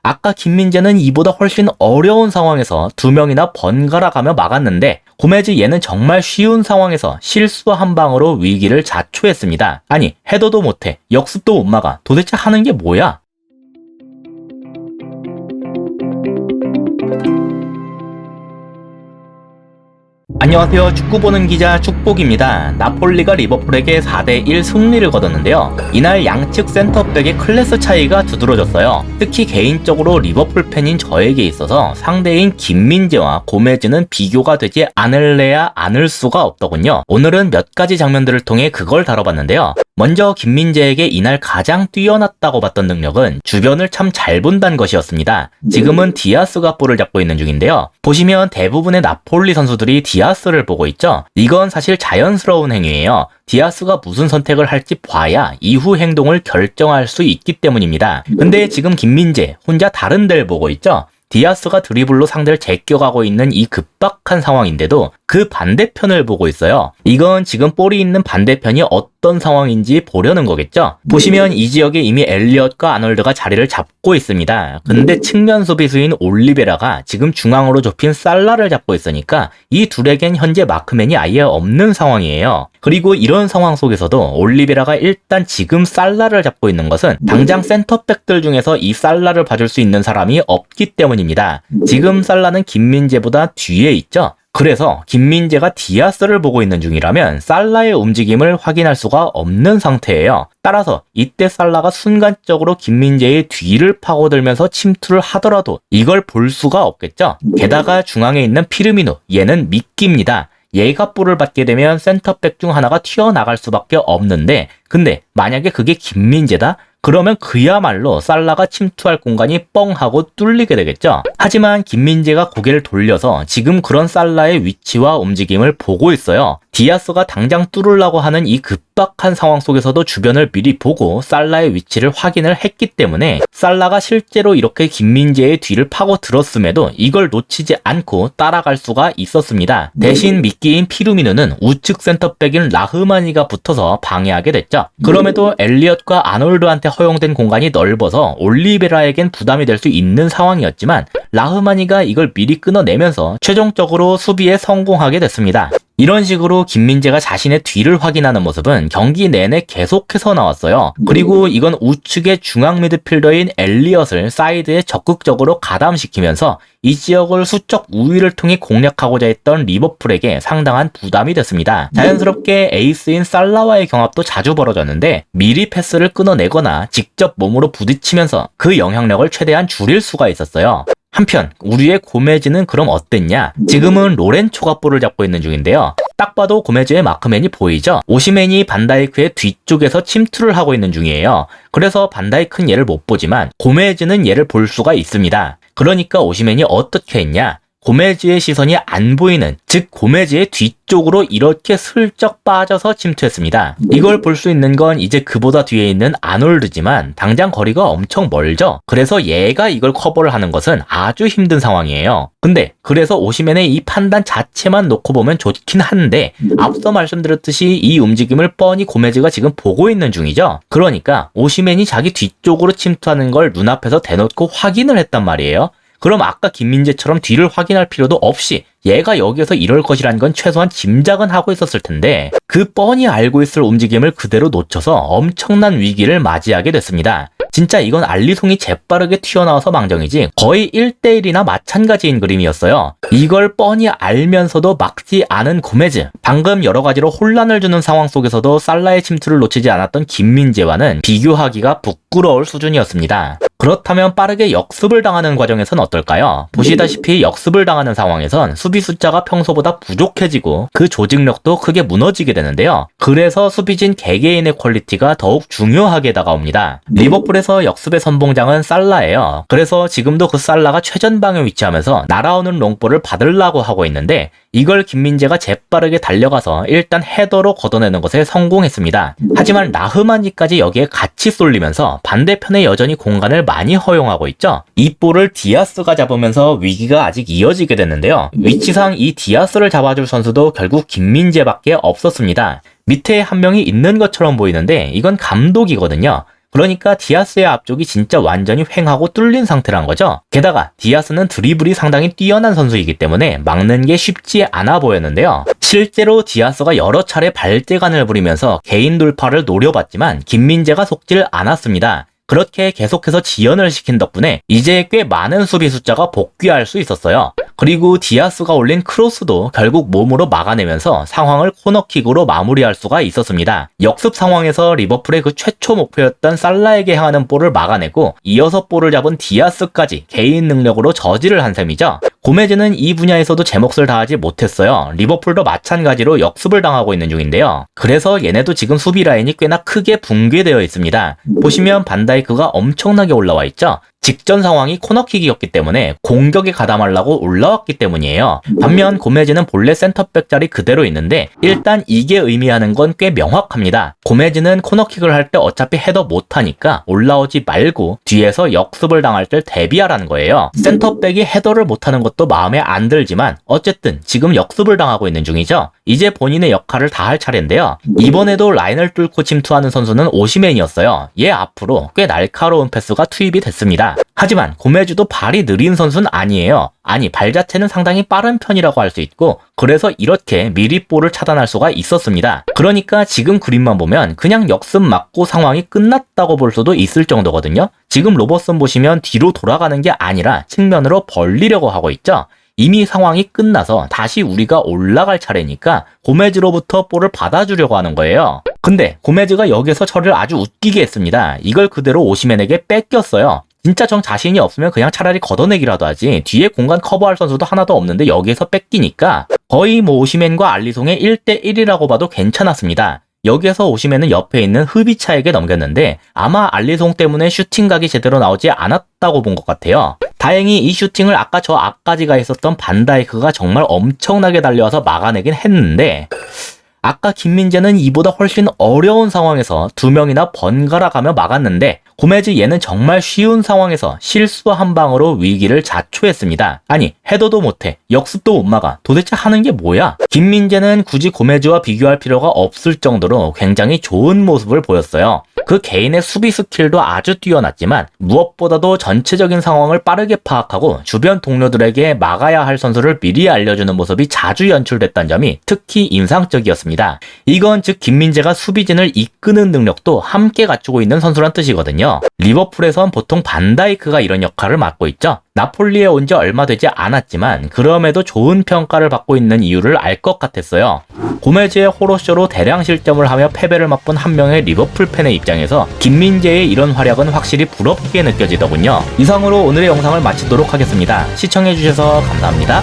아까 김민재는 이보다 훨씬 어려운 상황에서 두 명이나 번갈아 가며 막았는데 고메즈 얘는 정말 쉬운 상황에서 실수 한 방으로 위기를 자초했습니다. 아니 해도도 못해 역습도 못 막아 도대체 하는 게 뭐야? 안녕하세요. 축구 보는 기자 축복입니다. 나폴리가 리버풀에게 4대1 승리를 거뒀는데요. 이날 양측 센터백의 클래스 차이가 두드러졌어요. 특히 개인적으로 리버풀 팬인 저에게 있어서 상대인 김민재와 고메즈는 비교가 되지 않을래야 않을 수가 없더군요. 오늘은 몇 가지 장면들을 통해 그걸 다뤄봤는데요. 먼저 김민재에게 이날 가장 뛰어났다고 봤던 능력은 주변을 참 잘 본다는 것이었습니다. 지금은 디아스가 볼을 잡고 있는 중인데요. 보시면 대부분의 나폴리 선수들이 디아스를 보고 있죠. 이건 사실 자연스러운 행위예요. 디아스가 무슨 선택을 할지 봐야 이후 행동을 결정할 수 있기 때문입니다. 근데 지금 김민재 혼자 다른 데를 보고 있죠. 디아스가 드리블로 상대를 제껴가고 있는 이 급박한 상황인데도 그 반대편을 보고 있어요. 이건 지금 볼이 있는 반대편이 어떤 상황인지 보려는 거겠죠? 보시면 이 지역에 이미 엘리엇과 아놀드가 자리를 잡고 있습니다. 근데 측면 수비수인 올리베라가 지금 중앙으로 좁힌 살라를 잡고 있으니까 이 둘에겐 현재 마크맨이 아예 없는 상황이에요. 그리고 이런 상황 속에서도 올리베라가 일단 지금 살라를 잡고 있는 것은 당장 센터백들 중에서 이 살라를 봐줄 수 있는 사람이 없기 때문입니다. 지금 살라는 김민재보다 뒤에 있죠? 그래서 김민재가 디아스를 보고 있는 중이라면 살라의 움직임을 확인할 수가 없는 상태예요. 따라서 이때 살라가 순간적으로 김민재의 뒤를 파고들면서 침투를 하더라도 이걸 볼 수가 없겠죠. 게다가 중앙에 있는 피르미누, 얘는 미끼입니다. 얘가 볼을 받게 되면 센터백 중 하나가 튀어나갈 수밖에 없는데 근데 만약에 그게 김민재다? 그러면 그야말로 살라가 침투할 공간이 뻥 하고 뚫리게 되겠죠. 하지만 김민재가 고개를 돌려서 지금 그런 살라의 위치와 움직임을 보고 있어요. 디아스가 당장 뚫으려고 하는 이 급박한 상황 속에서도 주변을 미리 보고 살라의 위치를 확인을 했기 때문에 살라가 실제로 이렇게 김민재의 뒤를 파고들었음에도 이걸 놓치지 않고 따라갈 수가 있었습니다. 대신 미끼인 피루미누는 우측 센터백인 라흐마니가 붙어서 방해하게 됐죠. 그럼에도 엘리엇과 아놀드한테 허용된 공간이 넓어서 올리베라에겐 부담이 될 수 있는 상황이었지만 라흐마니가 이걸 미리 끊어내면서 최종적으로 수비에 성공하게 됐습니다. 이런 식으로 김민재가 자신의 뒤를 확인하는 모습은 경기 내내 계속해서 나왔어요. 그리고 이건 우측의 중앙 미드필더인 엘리엇을 사이드에 적극적으로 가담시키면서 이 지역을 수적 우위를 통해 공략하고자 했던 리버풀에게 상당한 부담이 됐습니다. 자연스럽게 에이스인 살라와의 경합도 자주 벌어졌는데 미리 패스를 끊어내거나 직접 몸으로 부딪히면서 그 영향력을 최대한 줄일 수가 있었어요. 한편 우리의 고메즈는 그럼 어땠냐? 지금은 로렌초가 볼을 잡고 있는 중인데요. 딱 봐도 고메즈의 마크맨이 보이죠? 오시맨이 반다이크의 뒤쪽에서 침투를 하고 있는 중이에요. 그래서 반다이크는 얘를 못 보지만 고메즈는 얘를 볼 수가 있습니다. 그러니까 오시맨이 어떻게 했냐? 고메즈의 시선이 안 보이는, 즉 고메즈의 뒤쪽으로 이렇게 슬쩍 빠져서 침투했습니다. 이걸 볼 수 있는 건 이제 그보다 뒤에 있는 아놀드지만 당장 거리가 엄청 멀죠. 그래서 얘가 이걸 커버를 하는 것은 아주 힘든 상황이에요. 근데 그래서 오시맨의 이 판단 자체만 놓고 보면 좋긴 한데 앞서 말씀드렸듯이 이 움직임을 뻔히 고메즈가 지금 보고 있는 중이죠. 그러니까 오시맨이 자기 뒤쪽으로 침투하는 걸 눈앞에서 대놓고 확인을 했단 말이에요. 그럼 아까 김민재처럼 뒤를 확인할 필요도 없이 얘가 여기에서 이럴 것이라는 건 최소한 짐작은 하고 있었을 텐데 그 뻔히 알고 있을 움직임을 그대로 놓쳐서 엄청난 위기를 맞이하게 됐습니다. 진짜 이건 알리송이 재빠르게 튀어나와서 망정이지 거의 1대1이나 마찬가지인 그림이었어요. 이걸 뻔히 알면서도 막지 않은 고메즈. 방금 여러 가지로 혼란을 주는 상황 속에서도 살라의 침투를 놓치지 않았던 김민재와는 비교하기가 부끄러울 수준이었습니다. 그렇다면 빠르게 역습을 당하는 과정에선 어떨까요? 보시다시피 역습을 당하는 상황에선 수비 숫자가 평소보다 부족해지고 그 조직력도 크게 무너지게 되는데요. 그래서 수비진 개개인의 퀄리티가 더욱 중요하게 다가옵니다. 리버풀에서 역습의 선봉장은 살라예요. 그래서 지금도 그 살라가 최전방에 위치하면서 날아오는 롱볼을 받으려고 하고 있는데 이걸 김민재가 재빠르게 달려가서 일단 헤더로 걷어내는 것에 성공했습니다. 하지만 라흐마니까지 여기에 같이 쏠리면서 반대편에 여전히 공간을 많이 허용하고 있죠. 이 볼을 디아스가 잡으면서 위기가 아직 이어지게 됐는데요. 위치상 이 디아스를 잡아줄 선수도 결국 김민재밖에 없었습니다. 밑에 한 명이 있는 것처럼 보이는데 이건 감독이거든요. 그러니까 디아스의 앞쪽이 진짜 완전히 횡하고 뚫린 상태란 거죠. 게다가 디아스는 드리블이 상당히 뛰어난 선수이기 때문에 막는 게 쉽지 않아 보였는데요. 실제로 디아스가 여러 차례 발재간을 부리면서 개인 돌파를 노려봤지만 김민재가 속질 않았습니다. 그렇게 계속해서 지연을 시킨 덕분에 이제 꽤 많은 수비 숫자가 복귀할 수 있었어요. 그리고 디아스가 올린 크로스도 결국 몸으로 막아내면서 상황을 코너킥으로 마무리할 수가 있었습니다. 역습 상황에서 리버풀의 그 최초 목표였던 살라에게 향하는 볼을 막아내고 이어서 볼을 잡은 디아스까지 개인 능력으로 저지를 한 셈이죠. 고메즈는 이 분야에서도 제 몫을 다하지 못했어요. 리버풀도 마찬가지로 역습을 당하고 있는 중인데요. 그래서 얘네도 지금 수비 라인이 꽤나 크게 붕괴되어 있습니다. 보시면 반다이크가 엄청나게 올라와 있죠. 직전 상황이 코너킥이었기 때문에 공격에 가담하려고 올라왔기 때문이에요. 반면 고메즈는 본래 센터백 자리 그대로 있는데 일단 이게 의미하는 건 꽤 명확합니다. 고메즈는 코너킥을 할 때 어차피 헤더 못하니까 올라오지 말고 뒤에서 역습을 당할 때 대비하라는 거예요. 센터백이 헤더를 못하는 것도 마음에 안 들지만 어쨌든 지금 역습을 당하고 있는 중이죠. 이제 본인의 역할을 다할 차례인데요. 이번에도 라인을 뚫고 침투하는 선수는 오시맨이었어요. 얘 앞으로 꽤 날카로운 패스가 투입이 됐습니다. 하지만 고메즈도 발이 느린 선수는 아니에요. 아니, 발 자체는 상당히 빠른 편이라고 할 수 있고 그래서 이렇게 미리 볼을 차단할 수가 있었습니다. 그러니까 지금 그림만 보면 그냥 역습 맞고 상황이 끝났다고 볼 수도 있을 정도거든요. 지금 로버슨 보시면 뒤로 돌아가는 게 아니라 측면으로 벌리려고 하고 있죠. 이미 상황이 끝나서 다시 우리가 올라갈 차례니까 고메즈로부터 볼을 받아주려고 하는 거예요. 근데 고메즈가 여기서 저를 아주 웃기게 했습니다. 이걸 그대로 오시맨에게 뺏겼어요. 진짜 정 자신이 없으면 그냥 차라리 걷어내기라도 하지 뒤에 공간 커버할 선수도 하나도 없는데 여기에서 뺏기니까 거의 뭐 오시맨과 알리송의 1대1이라고 봐도 괜찮았습니다. 여기에서 오시맨은 옆에 있는 흐비차에게 넘겼는데 아마 알리송 때문에 슈팅각이 제대로 나오지 않았다고 본 것 같아요. 다행히 이 슈팅을 아까 저 앞까지가 있었던 반다이크가 정말 엄청나게 달려와서 막아내긴 했는데 아까 김민재는 이보다 훨씬 어려운 상황에서 두 명이나 번갈아 가며 막았는데 고메즈 얘는 정말 쉬운 상황에서 실수 한 방으로 위기를 자초했습니다. 아니, 헤더도 못해, 역습도 못 막아. 도대체 하는 게 뭐야? 김민재는 굳이 고메즈와 비교할 필요가 없을 정도로 굉장히 좋은 모습을 보였어요. 그 개인의 수비 스킬도 아주 뛰어났지만 무엇보다도 전체적인 상황을 빠르게 파악하고 주변 동료들에게 막아야 할 선수를 미리 알려주는 모습이 자주 연출됐다는 점이 특히 인상적이었습니다. 이건 즉 김민재가 수비진을 이끄는 능력도 함께 갖추고 있는 선수란 뜻이거든요. 리버풀에선 보통 반다이크가 이런 역할을 맡고 있죠. 나폴리에 온 지 얼마 되지 않았지만 그럼에도 좋은 평가를 받고 있는 이유를 알 것 같았어요. 고메즈의 호로쇼로 대량 실점을 하며 패배를 맛본 한 명의 리버풀 팬의 입장에서 김민재의 이런 활약은 확실히 부럽게 느껴지더군요. 이상으로 오늘의 영상을 마치도록 하겠습니다. 시청해주셔서 감사합니다.